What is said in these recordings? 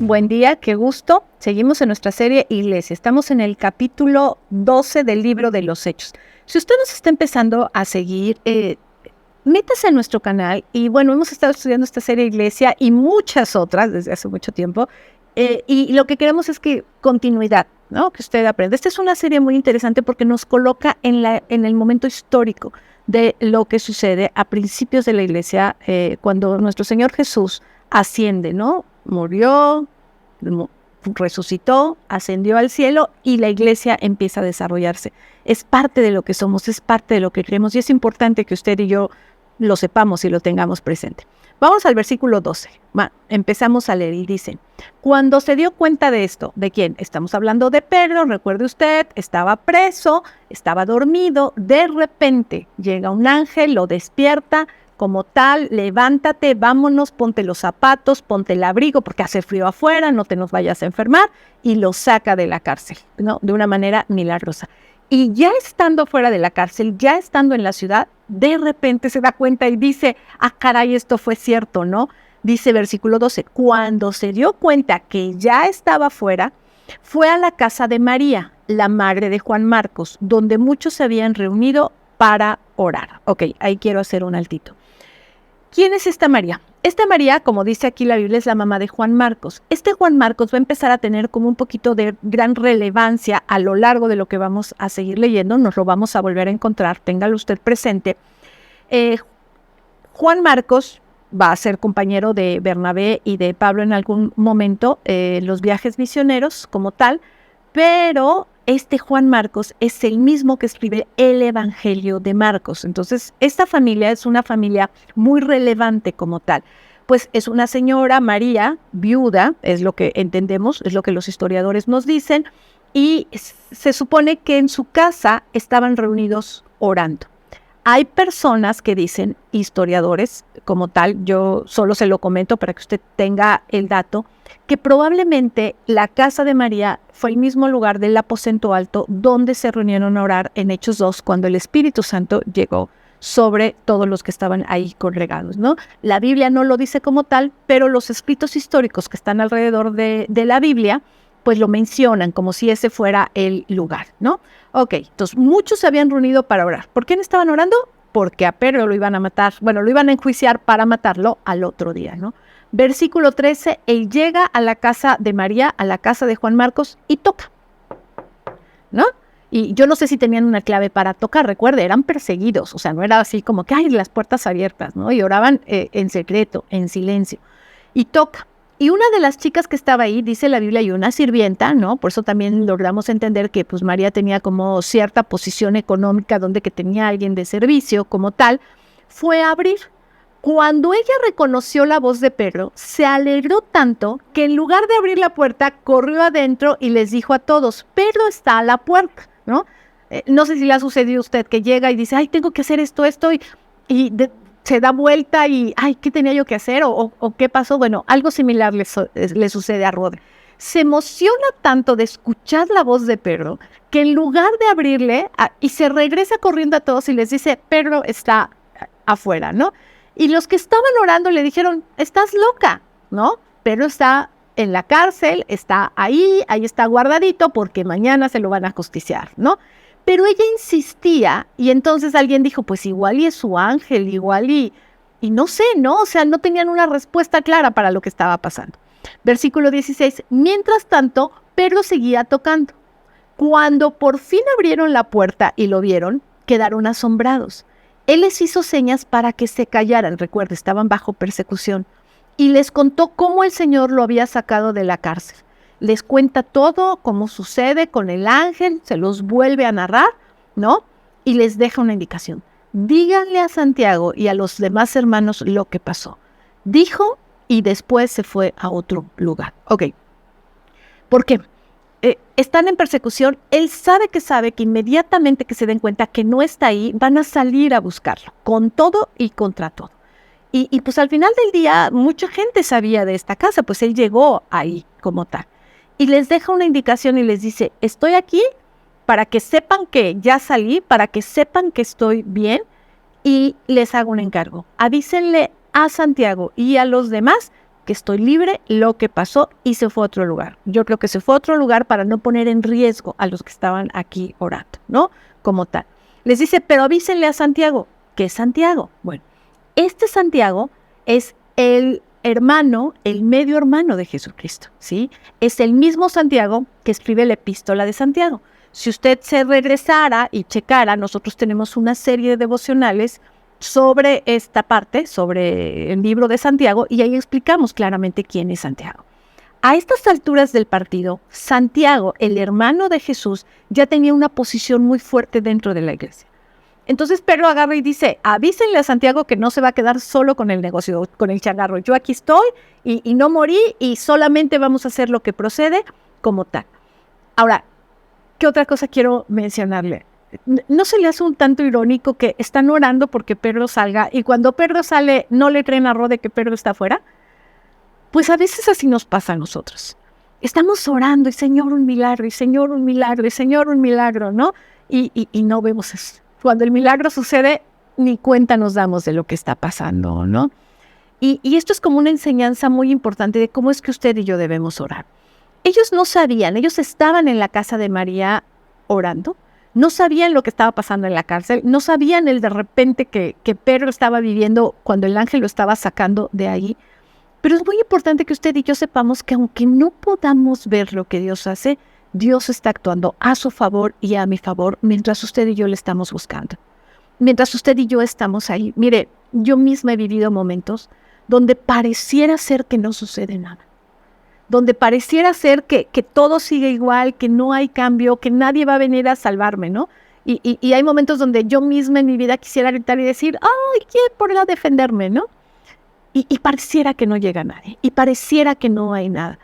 Buen día, qué gusto. Seguimos en nuestra serie Iglesia. Estamos en el capítulo 12 del libro de los Hechos. Si usted nos está empezando a seguir, métase en nuestro canal. Y bueno, hemos estado estudiando esta serie Iglesia y muchas otras desde hace mucho tiempo. Y lo que queremos es que continuidad, ¿no? Que usted aprenda. Esta es una serie muy interesante porque nos coloca en el momento histórico de lo que sucede a principios de la Iglesia, cuando nuestro Señor Jesús asciende, ¿no? Murió, resucitó, ascendió al cielo y la Iglesia empieza a desarrollarse. Es parte de lo que somos, es parte de lo que creemos y es importante que usted y yo lo sepamos y lo tengamos presente. Vamos al versículo 12. Empezamos a leer y dice: cuando se dio cuenta de esto, ¿de quién? Estamos hablando de Pedro, recuerde usted, estaba preso, estaba dormido, de repente llega un ángel, lo despierta, como tal, levántate, vámonos, ponte los zapatos, ponte el abrigo porque hace frío afuera, no te nos vayas a enfermar, y lo saca de la cárcel, ¿no? De una manera milagrosa. Y ya estando fuera de la cárcel, ya estando en la ciudad, de repente se da cuenta y dice: ah, caray, esto fue cierto, ¿no? Dice versículo 12, cuando se dio cuenta que ya estaba fuera, fue a la casa de María, la madre de Juan Marcos, donde muchos se habían reunido para orar. Ok, ahí quiero hacer un altito. ¿Quién es esta María? Esta María, como dice aquí la Biblia, es la mamá de Juan Marcos. Este Juan Marcos va a empezar a tener como un poquito de gran relevancia a lo largo de lo que vamos a seguir leyendo. Nos lo vamos a volver a encontrar, téngalo usted presente. Juan Marcos va a ser compañero de Bernabé y de Pablo en algún momento, los viajes misioneros como tal, pero este Juan Marcos es el mismo que escribe el Evangelio de Marcos. Entonces, esta familia es una familia muy relevante como tal. Pues es una señora, María, viuda, es lo que entendemos, es lo que los historiadores nos dicen, y se supone que en su casa estaban reunidos orando. Hay personas que dicen, historiadores como tal, yo solo se lo comento para que usted tenga el dato, que probablemente la casa de María fue el mismo lugar del aposento alto donde se reunieron a orar en Hechos 2 cuando el Espíritu Santo llegó sobre todos los que estaban ahí congregados, ¿no? La Biblia no lo dice como tal, pero los escritos históricos que están alrededor de la Biblia pues lo mencionan como si ese fuera el lugar, ¿no? Ok, entonces muchos se habían reunido para orar. ¿Por quién estaban orando? Porque a Pedro lo iban a matar, bueno, lo iban a enjuiciar para matarlo al otro día, ¿no? Versículo 13, él llega a la casa de María, a la casa de Juan Marcos y toca, ¿no? Y yo no sé si tenían una clave para tocar, recuerde, eran perseguidos, o sea, no era así como que hay las puertas abiertas, ¿no? Y oraban en secreto, en silencio, y toca. Y una de las chicas que estaba ahí, dice la Biblia, y una sirvienta, ¿no? Por eso también logramos entender que pues María tenía como cierta posición económica donde que tenía alguien de servicio como tal, fue a abrir. Cuando ella reconoció la voz de Pedro, se alegró tanto que en lugar de abrir la puerta, corrió adentro y les dijo a todos: Pedro está a la puerta, ¿no? No sé si le ha sucedido a usted que llega y dice: ay, tengo que hacer esto, se da vuelta y, ay, ¿qué tenía yo que hacer? ¿O qué pasó? Bueno, algo similar le sucede a Rod. Se emociona tanto de escuchar la voz de Pedro que en lugar de abrirle, y se regresa corriendo a todos y les dice: Pedro está afuera, ¿no? Y los que estaban orando le dijeron: estás loca, ¿no? Pedro está en la cárcel, está ahí está guardadito porque mañana se lo van a justiciar, ¿no? Pero ella insistía y entonces alguien dijo: pues igual y es su ángel, igual y no sé, ¿no? O sea, no tenían una respuesta clara para lo que estaba pasando. Versículo 16, mientras tanto, Pedro seguía tocando. Cuando por fin abrieron la puerta y lo vieron, quedaron asombrados. Él les hizo señas para que se callaran, recuerda, estaban bajo persecución, y les contó cómo el Señor lo había sacado de la cárcel. Les cuenta todo, cómo sucede con el ángel, se los vuelve a narrar, ¿no? Y les deja una indicación: díganle a Santiago y a los demás hermanos lo que pasó. Dijo y después se fue a otro lugar. Ok, ¿por qué? Están en persecución, él sabe que inmediatamente que se den cuenta que no está ahí, van a salir a buscarlo, con todo y contra todo. Y pues al final del día, mucha gente sabía de esta casa, pues él llegó ahí como tal. Y les deja una indicación y les dice: estoy aquí para que sepan que ya salí, para que sepan que estoy bien, y les hago un encargo. Avísenle a Santiago y a los demás que estoy libre, lo que pasó, y se fue a otro lugar. Yo creo que se fue a otro lugar para no poner en riesgo a los que estaban aquí orando, ¿no? Como tal. Les dice, pero avísenle a Santiago. ¿Qué es Santiago? Bueno, este Santiago es el hermano, el medio hermano de Jesucristo, ¿sí? Es el mismo Santiago que escribe la epístola de Santiago. Si usted se regresara y checara, nosotros tenemos una serie de devocionales sobre esta parte, sobre el libro de Santiago, y ahí explicamos claramente quién es Santiago. A estas alturas del partido, Santiago, el hermano de Jesús, ya tenía una posición muy fuerte dentro de la iglesia. Entonces Pedro agarra y dice, avísenle a Santiago que no se va a quedar solo con el negocio, con el changarro. Yo aquí estoy y no morí y solamente vamos a hacer lo que procede como tal. Ahora, ¿qué otra cosa quiero mencionarle? ¿No se le hace un tanto irónico que están orando porque Pedro salga y cuando Pedro sale no le traen arroz de que Pedro está afuera? Pues a veces así nos pasa a nosotros. Estamos orando y Señor un milagro, y Señor un milagro, y Señor un milagro, ¿no? Y no vemos eso. Cuando el milagro sucede, ni cuenta nos damos de lo que está pasando, ¿no? Y esto es como una enseñanza muy importante de cómo es que usted y yo debemos orar. Ellos no sabían, ellos estaban en la casa de María orando, no sabían lo que estaba pasando en la cárcel, no sabían el de repente que Pedro estaba viviendo cuando el ángel lo estaba sacando de ahí. Pero es muy importante que usted y yo sepamos que aunque no podamos ver lo que Dios hace, Dios está actuando a su favor y a mi favor mientras usted y yo le estamos buscando. Mientras usted y yo estamos ahí. Mire, yo misma he vivido momentos donde pareciera ser que no sucede nada. Donde pareciera ser que todo sigue igual, que no hay cambio, que nadie va a venir a salvarme, ¿no? Y hay momentos donde yo misma en mi vida quisiera gritar y decir, ¡ay, quién podrá defenderme!, ¿no? Y pareciera que no llega nadie, y pareciera que no hay nada.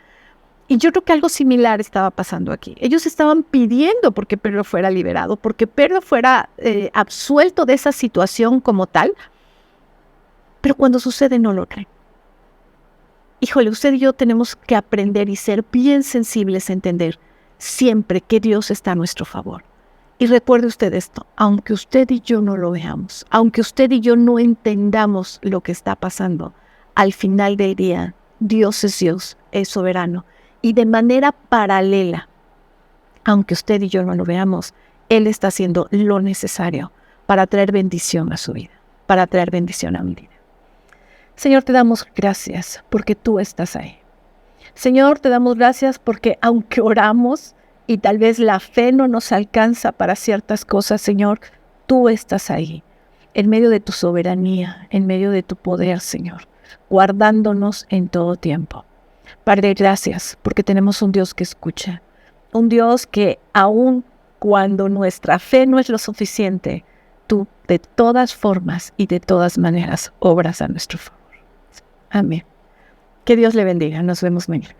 Y yo creo que algo similar estaba pasando aquí. Ellos estaban pidiendo porque Pedro fuera liberado, porque Pedro fuera absuelto de esa situación como tal, pero cuando sucede no lo creen. Híjole, usted y yo tenemos que aprender y ser bien sensibles a entender siempre que Dios está a nuestro favor. Y recuerde usted esto, aunque usted y yo no lo veamos, aunque usted y yo no entendamos lo que está pasando, al final del día, Dios es soberano. Y de manera paralela, aunque usted y yo no lo veamos, Él está haciendo lo necesario para traer bendición a su vida, para traer bendición a mi vida. Señor, te damos gracias porque tú estás ahí. Señor, te damos gracias porque aunque oramos y tal vez la fe no nos alcanza para ciertas cosas, Señor, tú estás ahí, en medio de tu soberanía, en medio de tu poder, Señor, guardándonos en todo tiempo. Padre, gracias porque tenemos un Dios que escucha, un Dios que aun cuando nuestra fe no es lo suficiente, tú de todas formas y de todas maneras obras a nuestro favor. Amén. Que Dios le bendiga. Nos vemos mañana.